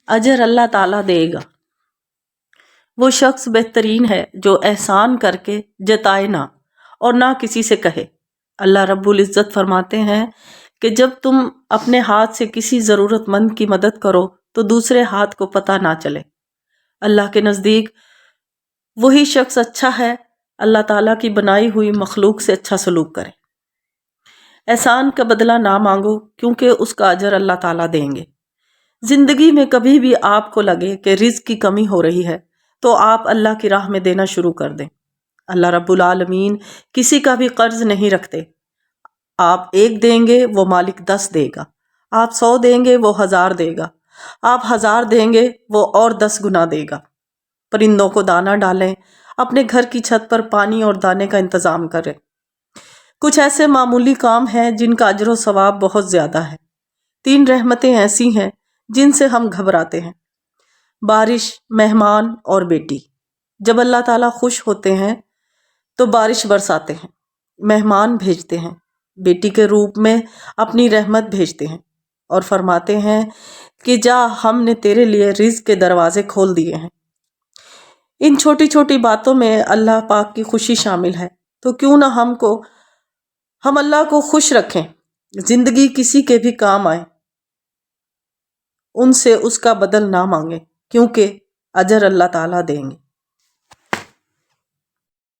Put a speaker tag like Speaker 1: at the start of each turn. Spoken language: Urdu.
Speaker 1: اجر اللہ تعالیٰ دے گا۔ وہ شخص بہترین ہے جو احسان کر کے جتائے نہ اور نہ کسی سے کہے۔ اللہ رب العزت فرماتے ہیں کہ جب تم اپنے ہاتھ سے کسی ضرورت مند کی مدد کرو تو دوسرے ہاتھ کو پتہ نہ چلے۔ اللہ کے نزدیک وہی شخص اچھا ہے اللہ تعالیٰ کی بنائی ہوئی مخلوق سے اچھا سلوک کرے۔ احسان کا بدلہ نہ مانگو کیونکہ اس کا اجر اللہ تعالیٰ دیں گے۔ زندگی میں کبھی بھی آپ کو لگے کہ رزق کی کمی ہو رہی ہے تو آپ اللہ کی راہ میں دینا شروع کر دیں۔ اللہ رب العالمین کسی کا بھی قرض نہیں رکھتے۔ آپ 1 دیں گے وہ مالک 10 دے گا، آپ 100 دیں گے وہ 1000 دے گا، آپ 1000 دیں گے وہ اور 10 گنا دے گا۔ پرندوں کو دانہ ڈالیں، اپنے گھر کی چھت پر پانی اور دانے کا انتظام کریں۔ کچھ ایسے معمولی کام ہیں جن کا اجر و ثواب بہت زیادہ ہے۔ 3 رحمتیں ایسی ہیں جن سے ہم گھبراتے ہیں: بارش، مہمان اور بیٹی۔ جب اللہ تعالیٰ خوش ہوتے ہیں تو بارش برساتے ہیں، مہمان بھیجتے ہیں، بیٹی کے روپ میں اپنی رحمت بھیجتے ہیں اور فرماتے ہیں کہ جا ہم نے تیرے لیے رزق کے دروازے کھول دیے ہیں۔ ان چھوٹی چھوٹی باتوں میں اللہ پاک کی خوشی شامل ہے، تو کیوں نہ ہم اللہ کو خوش رکھیں۔ زندگی کسی کے بھی کام آئے، ان سے اس کا بدل نہ مانگیں کیونکہ اجر اللہ تعالیٰ دیں گے۔